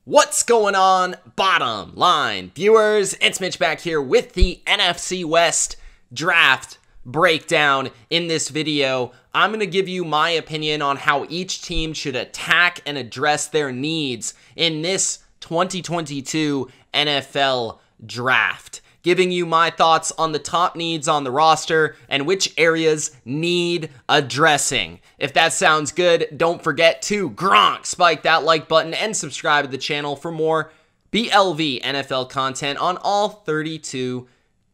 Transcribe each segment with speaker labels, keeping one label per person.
Speaker 1: What's going on, bottom line viewers? It's Mitch back here with the NFC West draft breakdown. In this video, I'm going to give you my opinion on how each team should attack and address their needs in this 2022 NFL draft. Giving you my thoughts on the top needs on the roster and which areas need addressing. If that sounds good, don't forget to spike that like button and subscribe to the channel for more BLV NFL content on all 32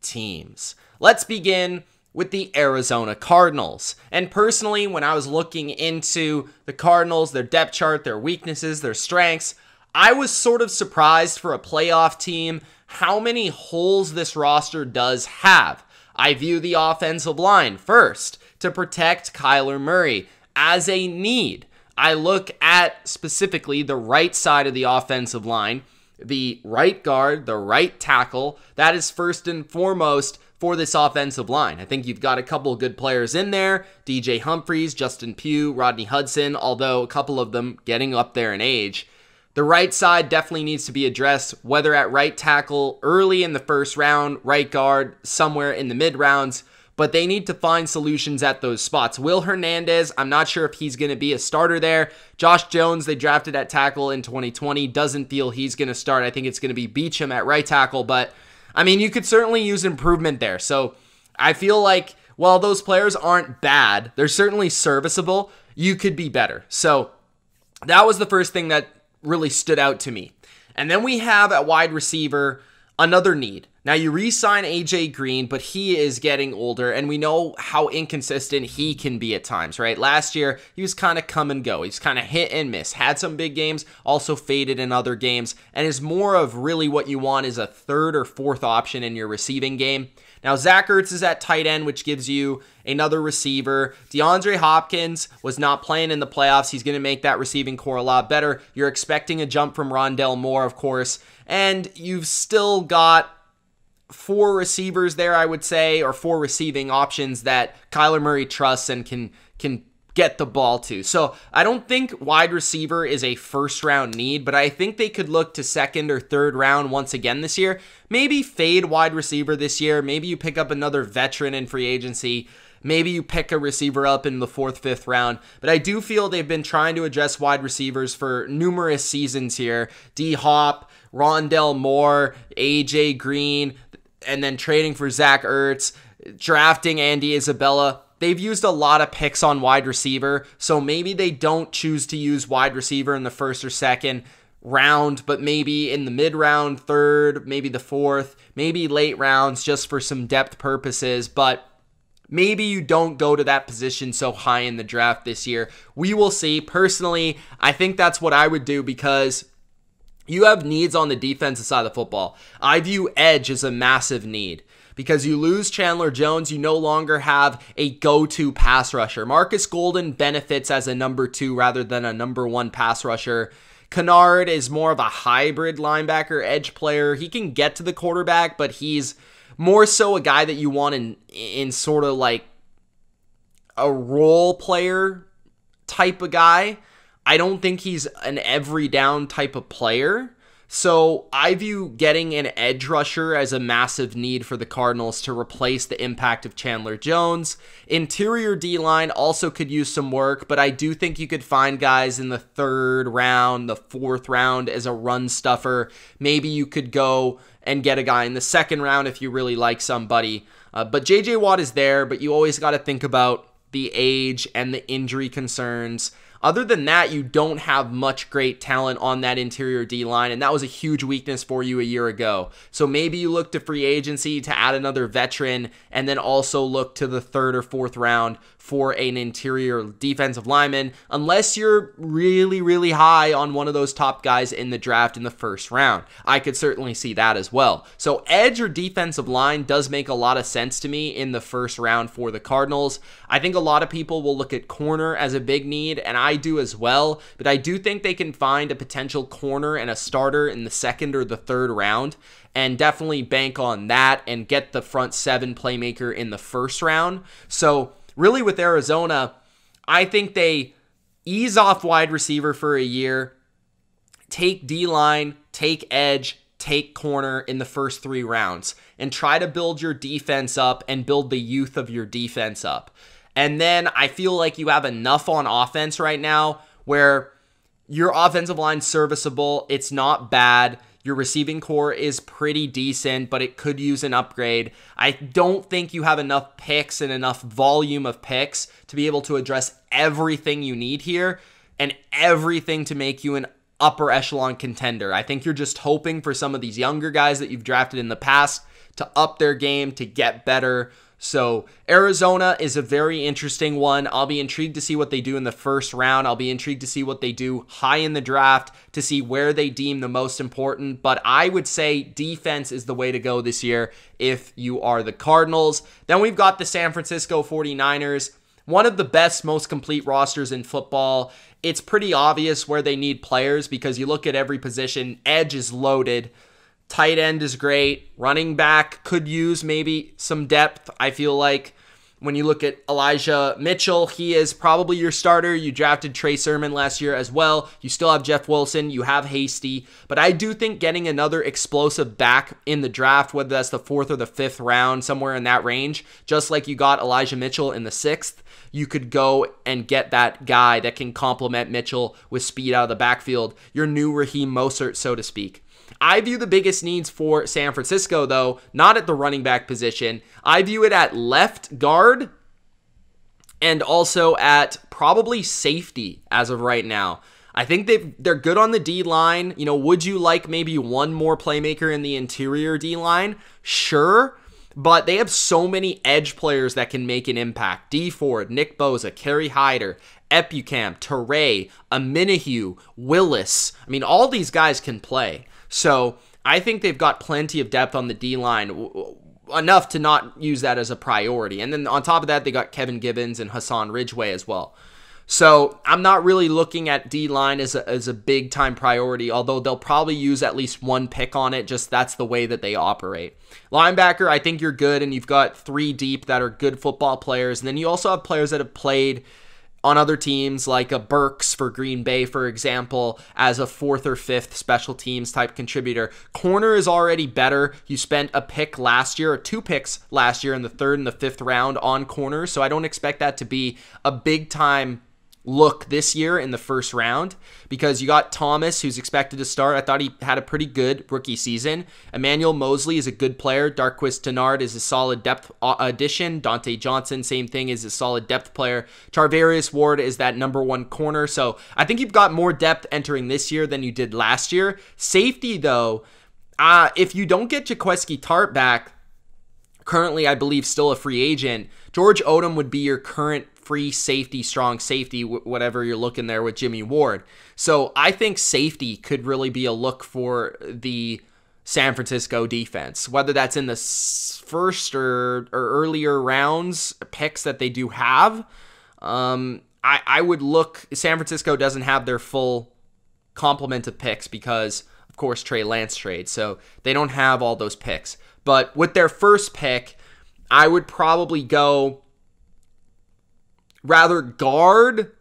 Speaker 1: teams. Let's begin with the Arizona Cardinals. And personally, when I was looking into the Cardinals, their depth chart, their weaknesses, their strengths, I was sort of surprised for a playoff team how many holes this roster does have. I view the offensive line first to protect Kyler Murray as a need. I look at specifically the right side of the offensive line, the right guard, the right tackle. That is first and foremost for this offensive line. I think you've got a couple of good players in there. DJ Humphries, Justin Pugh, Rodney Hudson, although a couple of them getting up there in age. The right side definitely needs to be addressed, whether at right tackle early in the first round, right guard somewhere in the mid rounds, but they need to find solutions at those spots. Will Hernandez, I'm not sure if he's going to be a starter there. Josh Jones, they drafted at tackle in 2020, doesn't feel he's going to start. I think it's going to be Beachum at right tackle, but I mean, you could certainly use improvement there. So I feel like while those players aren't bad, they're certainly serviceable. You could be better. So that was the first thing that really stood out to me. And then we have at wide receiver another need. Now you re-sign AJ Green, but he is getting older and we know how inconsistent he can be at times, right? Last year, he was kind of come and go. He's kind of hit and miss. Had some big games, also faded in other games, and is more of really what you want is a third or fourth option in your receiving game. Now, Zach Ertz is at tight end, which gives you another receiver. DeAndre Hopkins was not playing in the playoffs. He's going to make that receiving core a lot better. You're expecting a jump from Rondale Moore, of course, and you've still got four receivers there, I would say, or four receiving options that Kyler Murray trusts and can get the ball to. So I don't think wide receiver is a first round need, but I think they could look to second or third round once again this year. Maybe fade wide receiver this year. Maybe you pick up another veteran in free agency. Maybe you pick a receiver up in the fourth, fifth round. But I do feel they've been trying to address wide receivers for numerous seasons here. D-Hop, Rondale Moore, AJ Green, and then trading for Zach Ertz, drafting Andy Isabella. They've used a lot of picks on wide receiver, so maybe they don't choose to use wide receiver in the first or second round, but maybe in the mid-round, third, maybe the fourth, maybe late rounds just for some depth purposes, but maybe you don't go to that position so high in the draft this year. We will see. Personally, I think that's what I would do because you have needs on the defensive side of the football. I view edge as a massive need. Because you lose Chandler Jones, you no longer have a go-to pass rusher. Marcus Golden benefits as a number 2 rather than a number 1 pass rusher. Kennard is more of a hybrid linebacker edge player. He can get to the quarterback, but he's more so a guy that you want in sort of like a role player type of guy. I don't think he's an every down type of player. So I view getting an edge rusher as a massive need for the Cardinals to replace the impact of Chandler Jones. Interior D-line also could use some work, but I do think you could find guys in the third round, the fourth round as a run stuffer. Maybe you could go and get a guy in the second round if you really like somebody. But J.J. Watt is there, but you always got to think about the age and the injury concerns. Other than that, you don't have much great talent on that interior D-line, and that was a huge weakness for you a year ago. So maybe you look to free agency to add another veteran, and then also look to the third or fourth round for an interior defensive lineman, unless you're really, really high on one of those top guys in the draft in the first round. I could certainly see that as well. So edge or defensive line does make a lot of sense to me in the first round for the Cardinals. I think a lot of people will look at corner as a big need, and I do as well, but I do think they can find a potential corner and a starter in the second or the third round, and definitely bank on that and get the front seven playmaker in the first round. So really with Arizona, I think they ease off wide receiver for a year, take D-line, take edge, take corner in the first 3 rounds and try to build your defense up and build the youth of your defense up. And then I feel like you have enough on offense right now where your offensive line's serviceable. It's not bad. Your receiving core is pretty decent, but it could use an upgrade. I don't think you have enough picks and enough volume of picks to be able to address everything you need here and everything to make you an upper echelon contender. I think you're just hoping for some of these younger guys that you've drafted in the past to up their game, to get better. So Arizona is a very interesting one. I'll be intrigued to see what they do in the first round. I'll be intrigued to see what they do high in the draft, to see where they deem the most important. But I would say defense is the way to go this year if you are the Cardinals. Then we've got the San Francisco 49ers. One of the best, most complete rosters in football. It's pretty obvious where they need players because you look at every position. Edge is loaded. Tight end is great. Running back could use maybe some depth. I feel like when you look at Elijah Mitchell, he is probably your starter. You drafted Trey Sermon last year as well. You still have Jeff Wilson. You have Hasty. But I do think getting another explosive back in the draft, whether that's the 4th or the 5th round, somewhere in that range, just like you got Elijah Mitchell in the 6th, you could go and get that guy that can complement Mitchell with speed out of the backfield. Your new Raheem Mostert, so to speak. I view the biggest needs for San Francisco, though, not at the running back position. I view it at left guard and also at probably safety as of right now. I think they're good on the D-line. You know, would you like maybe one more playmaker in the interior D-line? Sure. But they have so many edge players that can make an impact. D Ford, Nick Bosa, Kerry Hyder, Epucam, Teray, Aminahue, Willis. I mean, all these guys can play. So I think they've got plenty of depth on the D-line, enough to not use that as a priority. And then on top of that, they got Kevin Gibbons and Hassan Ridgeway as well. So I'm not really looking at D-line as a big-time priority, although they'll probably use at least one pick on it. Just that's the way that they operate. Linebacker, I think you're good, and you've got 3 deep that are good football players. And then you also have players that have played on other teams, like a Burks for Green Bay, for example, as a 4th or 5th special teams type contributor. Corner is already better. You spent a pick last year, or 2 picks last year in the 3rd and the 5th round on corner, so I don't expect that to be a big-time look this year in the first round, because you got Thomas, who's expected to start. I thought he had a pretty good rookie season. Emmanuel Mosley is a good player. Darquise Dennard is a solid depth addition. Dante Johnson, same thing, is a solid depth player. Charvarius Ward is that number 1 corner. So I think you've got more depth entering this year than you did last year. Safety, though, if you don't get Jaquiski Tartt back, currently I believe still a free agent, George Odom would be your current free safety, strong safety, whatever you're looking there with Jimmy Ward. So I think safety could really be a look for the San Francisco defense, whether that's in the first or earlier rounds picks that they do have. I would look, San Francisco doesn't have their full complement of picks because, of course, Trey Lance trade. So they don't have all those picks. But with their first pick, I would probably go rather guard,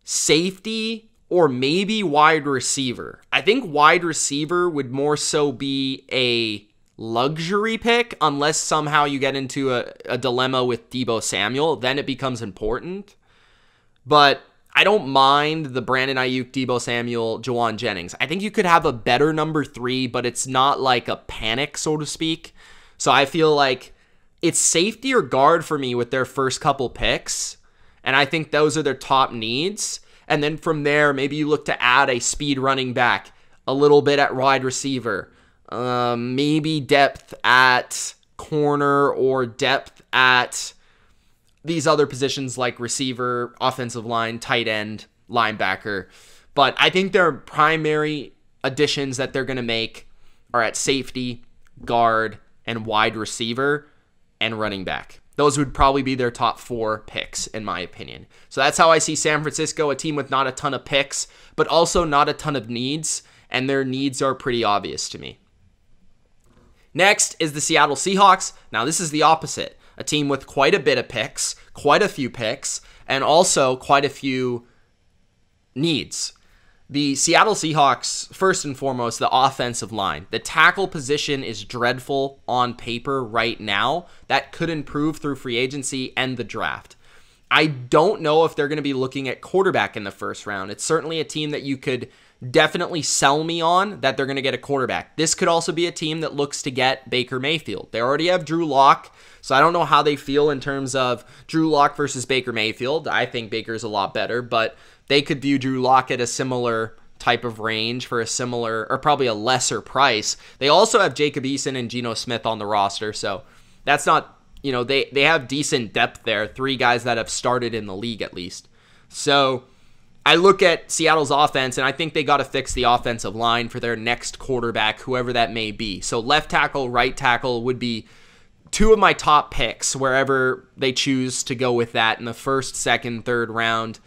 Speaker 1: safety, or maybe wide receiver. I think wide receiver would more so be a luxury pick unless somehow you get into a dilemma with Deebo Samuel. Then it becomes important. But I don't mind the Brandon Ayuk, Deebo Samuel, Juwan Jennings. I think you could have a better number 3, but it's not like a panic, so to speak. So I feel like it's safety or guard for me with their first couple picks. And I think those are their top needs. And then from there, maybe you look to add a speed running back, a little bit at wide receiver, maybe depth at corner or depth at these other positions like receiver, offensive line, tight end, linebacker. But I think their primary additions that they're going to make are at safety, guard, and wide receiver and running back. Those would probably be their top 4 picks, in my opinion. So that's how I see San Francisco, a team with not a ton of picks, but also not a ton of needs, and their needs are pretty obvious to me. Next is the Seattle Seahawks. Now, this is the opposite. A team with quite a bit of picks, quite a few picks, and also quite a few needs. The Seattle Seahawks, first and foremost, the offensive line. The tackle position is dreadful on paper right now. That could improve through free agency and the draft. I don't know if they're going to be looking at quarterback in the first round. It's certainly a team that you could definitely sell me on that they're going to get a quarterback. This could also be a team that looks to get Baker Mayfield. They already have Drew Lock, so I don't know how they feel in terms of Drew Lock versus Baker Mayfield. I think Baker's a lot better, but they could view Drew Lock at a similar type of range for a similar, or probably a lesser price. They also have Jacob Eason and Geno Smith on the roster, so that's not, you know, they have decent depth there. 3 guys that have started in the league at least. So I look at Seattle's offense, and I think they got to fix the offensive line for their next quarterback, whoever that may be. So left tackle, right tackle would be 2 of my top picks, wherever they choose to go with that in the first, second, third round.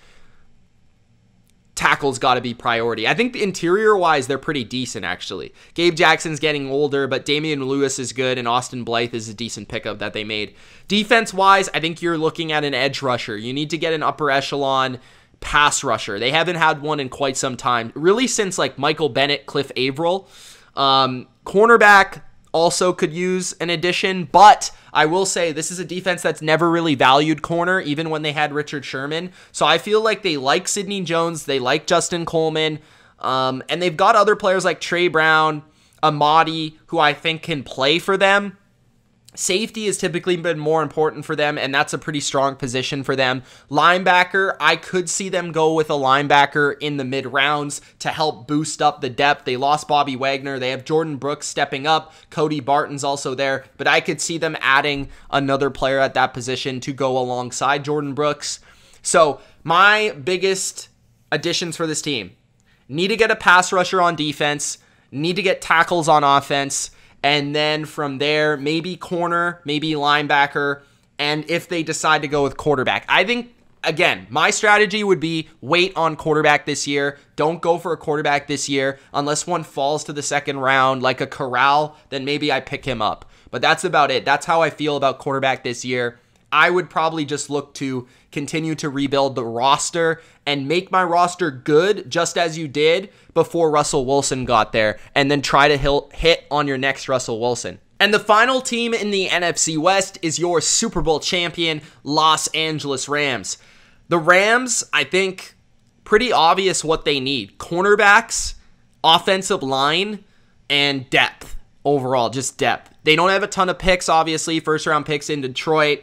Speaker 1: Tackle's got to be priority. I think interior-wise, they're pretty decent, actually. Gabe Jackson's getting older, but Damian Lewis is good, and Austin Blythe is a decent pickup that they made. Defense-wise, I think you're looking at an edge rusher. You need to get an upper echelon pass rusher. They haven't had one in quite some time, really since like Michael Bennett, Cliff Averill. Cornerback also could use an addition, but I will say this is a defense that's never really valued corner, even when they had Richard Sherman. So I feel like they like Sidney Jones, they like Justin Coleman, and they've got other players like Trey Brown, Amadi, who I think can play for them. Safety has typically been more important for them, and that's a pretty strong position for them. Linebacker, I could see them go with a linebacker in the mid-rounds to help boost up the depth. They lost Bobby Wagner. They have Jordan Brooks stepping up. Cody Barton's also there, but I could see them adding another player at that position to go alongside Jordan Brooks. So my biggest additions for this team: need to get a pass rusher on defense, need to get tackles on offense, and then from there, maybe corner, maybe linebacker, and if they decide to go with quarterback. I think, again, my strategy would be wait on quarterback this year. Don't go for a quarterback this year unless one falls to the second round, like a Corral, then maybe I pick him up. But that's about it. That's how I feel about quarterback this year. I would probably just look to continue to rebuild the roster and make my roster good, just as you did before Russell Wilson got there, and then try to hit on your next Russell Wilson. And the final team in the NFC West is your Super Bowl champion, Los Angeles Rams. The Rams, I think, pretty obvious what they need: cornerbacks, offensive line, and depth overall, just depth. They don't have a ton of picks, obviously, first-round picks in Detroit.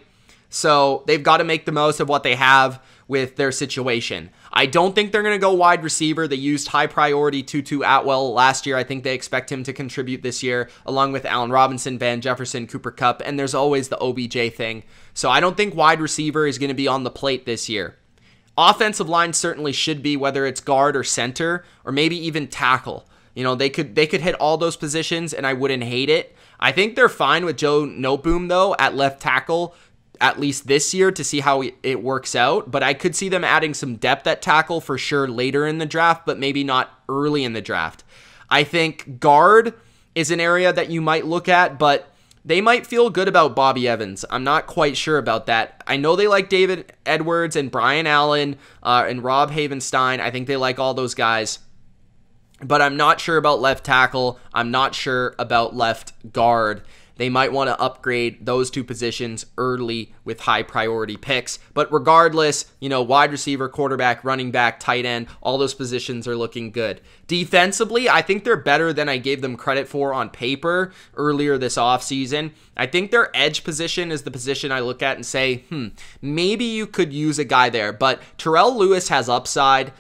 Speaker 1: So they've got to make the most of what they have with their situation. I don't think they're going to go wide receiver. They used high priority Tutu Atwell last year. I think they expect him to contribute this year, along with Allen Robinson, Van Jefferson, Cooper Kupp, and there's always the OBJ thing. So I don't think wide receiver is going to be on the plate this year. Offensive line certainly should be, whether it's guard or center, or maybe even tackle. You know, they could hit all those positions, and I wouldn't hate it. I think they're fine with Joe Noteboom, though, at left tackle, at least this year, to see how it works out. But I could see them adding some depth at tackle for sure later in the draft, but maybe not early in the draft. I think guard is an area that you might look at, but they might feel good about Bobby Evans. I'm not quite sure about that. I know they like David Edwards and Brian Allen and Rob Havenstein. I think they like all those guys. But I'm not sure about left tackle. I'm not sure about left guard. They might want to upgrade those 2 positions early with high priority picks. But regardless, you know, wide receiver, quarterback, running back, tight end, all those positions are looking good. Defensively, I think they're better than I gave them credit for on paper earlier this offseason. I think their edge position is the position I look at and say, maybe you could use a guy there. But Terrell Lewis has upside.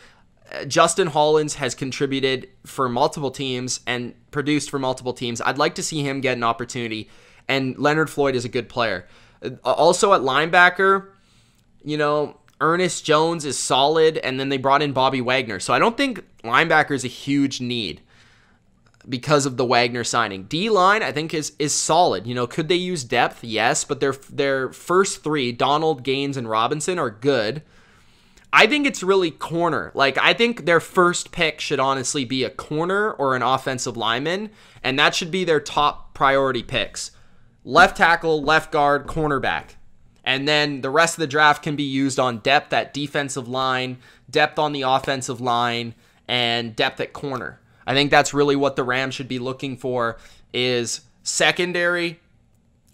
Speaker 1: Justin Hollins has contributed for multiple teams and produced for multiple teams. I'd like to see him get an opportunity, and Leonard Floyd is a good player. Also at linebacker, you know, Ernest Jones is solid, and then they brought in Bobby Wagner. So I don't think linebacker is a huge need because of the Wagner signing. D-line, I think, is solid. You know, could they use depth? Yes, but their first 3, Donald, Gaines, and Robinson, are good. I think it's really corner. Like, I think their first pick should honestly be a corner or an offensive lineman, and that should be their top priority picks. Left tackle, left guard, cornerback. And then the rest of the draft can be used on depth at defensive line, depth on the offensive line, and depth at corner. I think that's really what the Rams should be looking for, is secondary,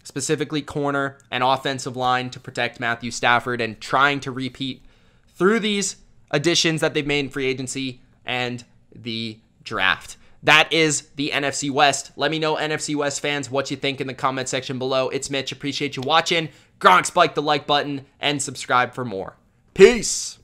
Speaker 1: specifically corner and offensive line, to protect Matthew Stafford, and trying to repeat through these additions that they've made in free agency and the draft. That is the NFC West. Let me know, NFC West fans, what you think in the comment section below. It's Mitch. Appreciate you watching. Gronk, spike the like button and subscribe for more. Peace.